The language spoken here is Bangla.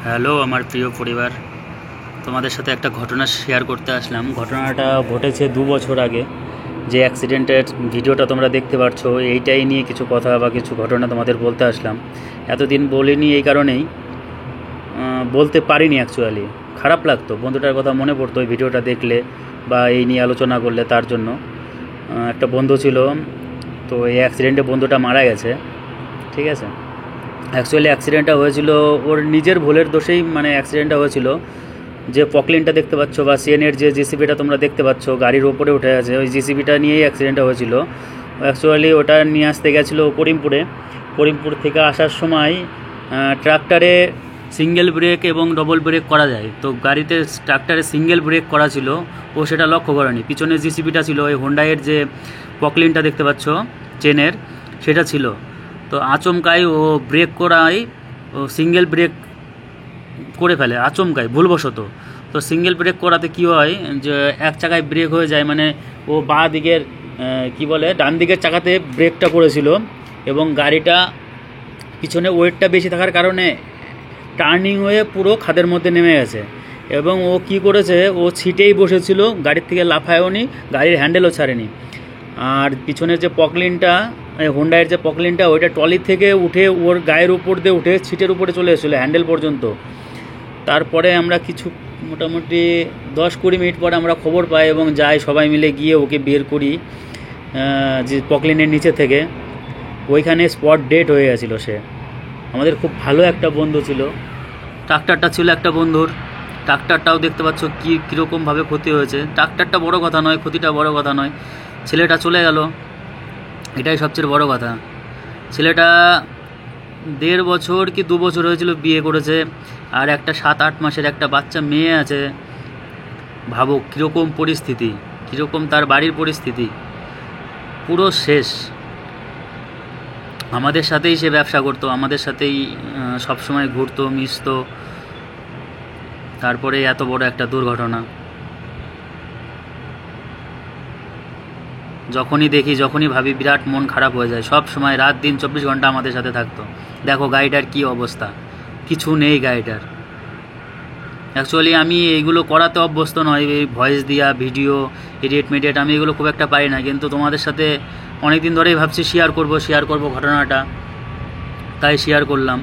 হ্যালো আমার প্রিয় পরিবার, তোমাদের সাথে একটা ঘটনা শেয়ার করতে আসলাম। ঘটনাটা ঘটেছে 2 বছর আগে। যে অ্যাক্সিডেন্টের ভিডিওটা তোমরা দেখতে পাচ্ছ, এইটাই নিয়ে কিছু কথা বা কিছু ঘটনা তোমাদের বলতে আসলাম। এতদিন বলিনি এই কারণেই, বলতে পারিনি অ্যাকচুয়ালি। খারাপ লাগতো, বন্ধুটার কথা মনে পড়তো ওই ভিডিওটা দেখলে বা এই নিয়ে আলোচনা করলে। তার জন্য একটা বন্ধু ছিল, তো এই অ্যাক্সিডেন্টে বন্ধুটা মারা গেছে। ঠিক আছে, অ্যাকচুয়ালি অ্যাক্সিডেন্টটা হয়েছিল ওর নিজের ভুলের দোষেই, মানে অ্যাক্সিডেন্টটা হয়েছিল। যে পকলিনটা দেখতে পাচ্ছ বা সিএনের যে জিসিবিটা তোমরা দেখতে পাচ্ছ গাড়ির ওপরে উঠে আছে, ওই জিসিবিটা নিয়েই অ্যাক্সিডেন্টটা হয়েছিল। অ্যাকচুয়ালি ওটা নিয়ে আসতে গেছিলো করিমপুরে। করিমপুর থেকে আসার সময় ট্রাক্টরে সিঙ্গেল ব্রেক এবং ডবল ব্রেক করা যায়, তো গাড়িতে ট্রাক্টরে সিঙ্গেল ব্রেক করা ছিল, ও সেটা লক্ষ্য করেনি। পিছনে জিসিবিটা ছিল, ওই হোন্ডাইয়ের যে পকলিনটা দেখতে পাচ্ছ চেনের, সেটা ছিল। তো আচমকাই ও ব্রেক করায়, ও সিঙ্গেল ব্রেক করে ফেলে আচমকাই ভুলবশত। তো সিঙ্গেল ব্রেক করাতে কি হয়, যে এক চাকায় ব্রেক হয়ে যায়, মানে ও বাঁ দিকের কি বলে ডান দিকের চাকাতে ব্রেকটা পড়েছিল, এবং গাড়িটা পিছনে ওয়েটটা বেশি থাকার কারণে টার্নিং হয়ে পুরো খাদের মধ্যে নেমে গেছে। এবং ও কি করেছে, ও সিটেই বসেছিল, গাড়ির থেকে লাফায়ও নি, গাড়ির হ্যান্ডেলও ছাড়েনি। আর পিছনের যে পকলিনটা, হোন্ডাইয়ের যে পকলিনটা, ওইটা ট্রলি থেকে উঠে ওর গায়ের উপর দিয়ে উঠে সিটের উপরে চলে এসেছিলো হ্যান্ডেল পর্যন্ত। তারপরে আমরা কিছু মোটামুটি 10-20 মিনিট পরে আমরা খবর পাই এবং যাই, সবাই মিলে গিয়ে ওকে বের করি যে পকলিনের নিচে থেকে। ওইখানে স্পট ডেড হয়ে গেছিলো সে। আমাদের খুব ভালো একটা বন্ধু ছিল, ট্রাক্টরটা ছিল একটা বন্ধুর। ট্রাক্টরটাও দেখতে পাচ্ছ কীরকমভাবে ক্ষতি হয়েছে। ট্রাক্টরটা বড় কথা নয়, ক্ষতিটা বড় কথা নয়, ছেলেটা চলে গেল, এটাই সবচেয়ে বড় কথা। ছেলেটা 1.5 বছর কি 2 বছর হয়েছিল বিয়ে করেছে, আর একটা 7-8 মাসের একটা বাচ্চা মেয়ে আছে। ভাবো কীরকম পরিস্থিতি, কীরকম তার বাড়ির পরিস্থিতি, পুরো শেষ। আমাদের সাথেই সে ব্যবসা করতো, আমাদের সাথেই সবসময় ঘুরতো, মিশতো, তারপরে এত বড় একটা দুর্ঘটনা। যখনই দেখি, যখনই ভাবি, বিরাট মন খারাপ হয়ে যায়। সব সময় রাত দিন 24 ঘন্টা আমাদের সাথে থাকতো। দেখো গাড়িটার কী অবস্থা, কিছু নেই গাড়িটার। অ্যাকচুয়ালি আমি এইগুলো করাতে অভ্যস্ত নয়, এই ভয়েস দিয়া ভিডিও এডিট মেডিয়েট, আমি এগুলো খুব একটা পারি না। কিন্তু তোমাদের সাথে অনেক দিন ধরেই ভাবছি শেয়ার করব ঘটনাটা, তাই শেয়ার করলাম।